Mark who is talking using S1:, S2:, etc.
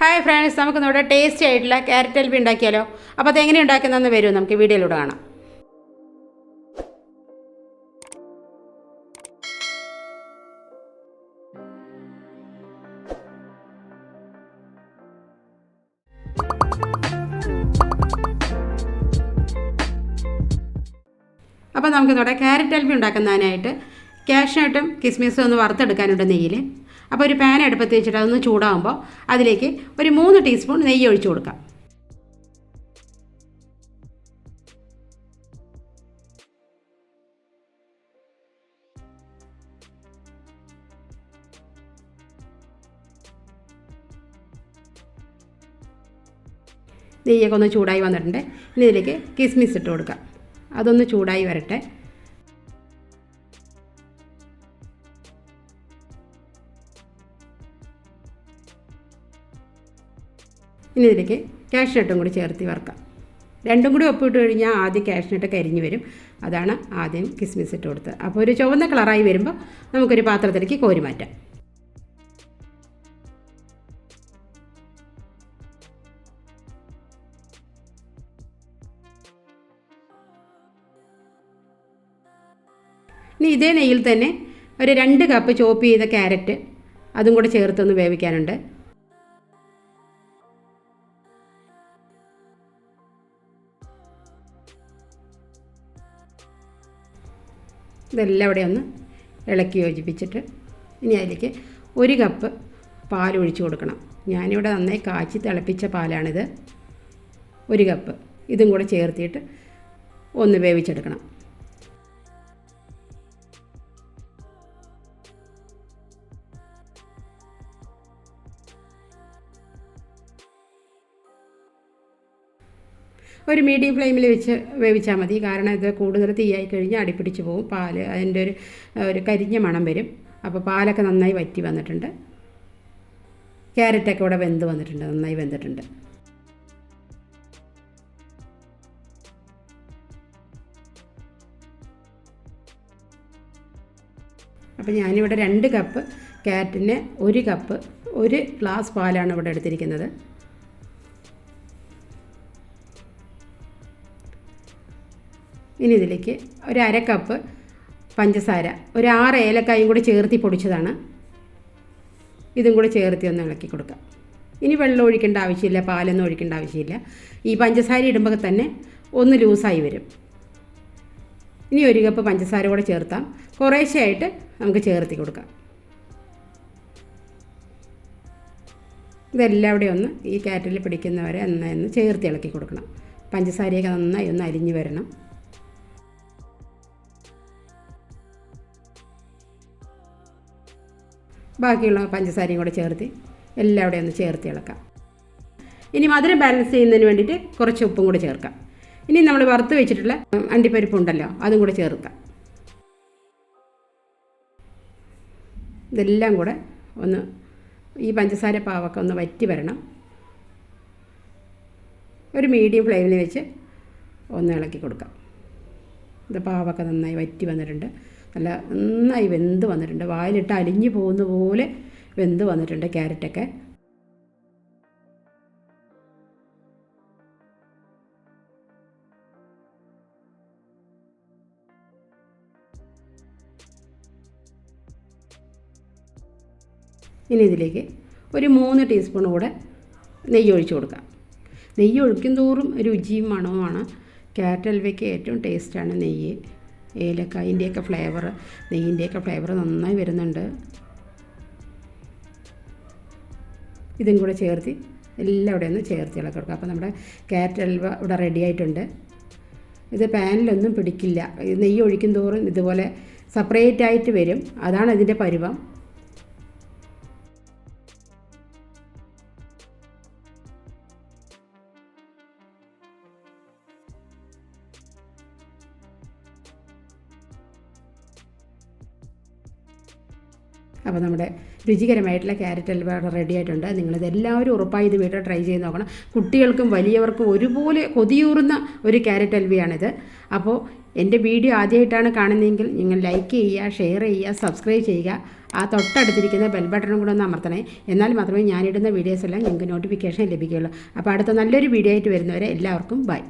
S1: Hi friends, നമുക്ക് നമ്മുടെ tasty ആയിട്ടുള്ള ക്യാരറ്റ് ഹൽവ ഉണ്ടാക്കിയാലോ. അപ്പോൾ അതെങ്ങനെ ഉണ്ടാക്കുന്നതെന്ന് വരും നമുക്ക് വീഡിയോയിലൂടെ കാണാം. അപ്പോൾ നമുക്ക് നമ്മുടെ ക്യാരറ്റ് ഹൽവ ഉണ്ടാക്കുന്നതിനായിട്ട് കാഷ്നട്ടും കിസ്മിസും ഒന്ന് വറുത്തെടുക്കാനുണ്ട് നെയ്യിൽ. അപ്പോൾ ഒരു പാൻ അടുപ്പത്ത് വെച്ചിട്ട് അതൊന്ന് ചൂടാകുമ്പോൾ അതിലേക്ക് ഒരു 3 ടീസ്പൂൺ നെയ്യ് ഒഴിച്ചു കൊടുക്കാം. നെയ്യൊക്കെ ഒന്ന് ചൂടായി വന്നിട്ടുണ്ട്. ഇനി ഇതിലേക്ക് കിസ്മിസ് ഇട്ട് കൊടുക്കാം. അതൊന്ന് ചൂടായി വരട്ടെ. ഇനി ഇതിലേക്ക് കാഷ്നട്ടും കൂടി ചേർത്ത് വറുക്കാം. രണ്ടും കൂടി ഒപ്പിട്ട് കഴിഞ്ഞാൽ ആദ്യം കാഷ്നട്ട് കരിഞ്ഞ് വരും. അതാണ് ആദ്യം കിസ്മിസ് ഇട്ട് കൊടുത്തത്. അപ്പോൾ ഒരു ചുവന്ന കളറായി വരുമ്പോൾ നമുക്കൊരു പാത്രത്തിലേക്ക് കോരി മാറ്റാം. ഇനി ഇതേ നെയ്യിൽ തന്നെ ഒരു 2 കപ്പ് ചോപ്പ് ചെയ്ത ക്യാരറ്റ് അതും കൂടെ ചേർത്തൊന്ന് വേവിക്കാനുണ്ട്. ഇതെല്ലാം ഇവിടെ ഒന്ന് ഇളക്കി യോജിപ്പിച്ചിട്ട് ഇനി അതിലേക്ക് 1 കപ്പ് പാൽ ഒഴിച്ച് കൊടുക്കണം. ഞാനിവിടെ നന്നായി കാച്ചി തിളപ്പിച്ച പാലാണിത്. 1 കപ്പ് ഇതും കൂടെ ചേർത്തിട്ട് ഒന്ന് വേവിച്ചെടുക്കണം. ഒരു മീഡിയം ഫ്ലെയിമിൽ വെച്ച് വേവിച്ചാൽ മതി. കാരണം ഇത് കൂടുതൽ തീയായി കഴിഞ്ഞാൽ അടിപ്പിടിച്ച് പോകും. പാല് അതിൻ്റെ ഒരു കരിഞ്ഞ മണം വരും. അപ്പോൾ പാലൊക്കെ നന്നായി വറ്റി വന്നിട്ടുണ്ട്. ക്യാരറ്റൊക്കെ ഇവിടെ വെന്ത് വന്നിട്ടുണ്ട്, നന്നായി വെന്തിട്ടുണ്ട്. അപ്പോൾ ഞാനിവിടെ 2 കപ്പ് ക്യാരറ്റിന് 1 കപ്പ് 1 ഗ്ലാസ് പാലാണ് ഇവിടെ എടുത്തിരിക്കുന്നത്. ഇനി ഇതിലേക്ക് ഒരു 1/2 കപ്പ് പഞ്ചസാര, ഒരു 6 ഏലക്കായും കൂടി ചേർത്തി പൊടിച്ചതാണ്. ഇതും കൂടി ചേർത്തി ഒന്ന് ഇളക്കി കൊടുക്കാം. ഇനി വെള്ളം ഒഴിക്കേണ്ട ആവശ്യമില്ല, പാലൊന്നും ഒഴിക്കേണ്ട ആവശ്യമില്ല. ഈ പഞ്ചസാര ഇടുമ്പോൾ തന്നെ ഒന്ന് ലൂസായി വരും. ഇനി 1 കപ്പ് പഞ്ചസാര കൂടെ ചേർത്താം. കുറേശ്ശെയായിട്ട് നമുക്ക് ചേർത്തി കൊടുക്കാം. ഇതെല്ലാം ഇവിടെ ഒന്ന് ഈ ക്യാരറ്റിൽ പിടിക്കുന്നവരെ നന്നായി ഒന്ന് ചേർത്ത് ഇളക്കി കൊടുക്കണം. പഞ്ചസാരയൊക്കെ നന്നായി ഒന്ന് അരിഞ്ഞ് വരണം. ബാക്കിയുള്ള പഞ്ചസാരയും കൂടെ ചേർത്ത് എല്ലാം ഇവിടെ ഒന്ന് ചേർത്ത് ഇളക്കാം. ഇനി മധുരം ബാലൻസ് ചെയ്യുന്നതിന് വേണ്ടിയിട്ട് കുറച്ച് ഉപ്പും കൂടെ ചേർക്കാം. ഇനി നമ്മൾ വറുത്ത് വെച്ചിട്ടുള്ള അണ്ടിപ്പരിപ്പുണ്ടല്ലോ, അതും കൂടെ ചേർക്കാം. ഇതെല്ലാം കൂടെ ഒന്ന് ഈ പഞ്ചസാര പാവൊക്കെ ഒന്ന് വറ്റി വരണം. ഒരു മീഡിയം ഫ്ലെയിമിൽ വെച്ച് ഒന്ന് ഇളക്കി കൊടുക്കാം. ഇത് പാവൊക്കെ നന്നായി വറ്റി വന്നിട്ടുണ്ട്. നല്ല നന്നായി വെന്ത് വന്നിട്ടുണ്ട്. വായിലിട്ട് അലിഞ്ഞു പോകുന്ന പോലെ വെന്ത് വന്നിട്ടുണ്ട് ക്യാരറ്റൊക്കെ. ഇനി ഇതിലേക്ക് ഒരു 3 ടീസ്പൂൺ കൂടെ നെയ്യ് ഒഴിച്ച് കൊടുക്കാം. നെയ്യ് ഒഴിക്കും തോറും രുചിയും മണവുമാണ്. ക്യാരറ്റ് ഹൽവയ്ക്ക് ഏറ്റവും ടേസ്റ്റാണ് നെയ്യ്. ഏലക്കായിൻ്റെയൊക്കെ ഫ്ലേവർ, നെയ്യിൻ്റെയൊക്കെ ഫ്ലേവർ നന്നായി വരുന്നുണ്ട്. ഇതും കൂടെ ചേർത്ത് എല്ലാം ഇവിടെ ഒന്ന് ചേർത്ത് ഇളക്കി കൊടുക്കുക. അപ്പോൾ നമ്മുടെ ക്യാരറ്റ് ഹൽവ ഇവിടെ റെഡി ആയിട്ടുണ്ട്. ഇത് പാനിലൊന്നും പിടിക്കില്ല. നെയ്യ് ഒഴിക്കും തോറും ഇതുപോലെ സെപ്പറേറ്റ് ആയിട്ട് വരും. അതാണ് ഇതിൻ്റെ പരുവം. അപ്പോൾ നമ്മുടെ രുചികരമായിട്ടുള്ള ക്യാരറ്റ് ഹൽവ റെഡി ആയിട്ടുണ്ട്. നിങ്ങളിത് എല്ലാവരും ഉറപ്പായി ഇത് വീട്ടിൽ ട്രൈ ചെയ്ത് നോക്കണം. കുട്ടികൾക്കും വലിയവർക്കും ഒരുപോലെ കൊതിയൂറുന്ന ഒരു ക്യാരറ്റ് ഹൽവയാണിത്. അപ്പോൾ എൻ്റെ വീഡിയോ ആദ്യമായിട്ടാണ് കാണുന്നതെങ്കിൽ നിങ്ങൾ ലൈക്ക് ചെയ്യുക, ഷെയർ ചെയ്യുക, സബ്സ്ക്രൈബ് ചെയ്യുക. ആ തൊട്ടടുത്തിരിക്കുന്ന ബെൽ ബട്ടണും കൂടെ ഒന്ന് അമർത്തണേ. എന്നാൽ മാത്രമേ ഞാനിടുന്ന വീഡിയോസ് എല്ലാം നിങ്ങൾക്ക് നോട്ടിഫിക്കേഷൻ ലഭിക്കുകയുള്ളൂ. അപ്പോൾ അടുത്ത നല്ലൊരു വീഡിയോ ആയിട്ട് വരുന്നവരെ എല്ലാവർക്കും ബൈ.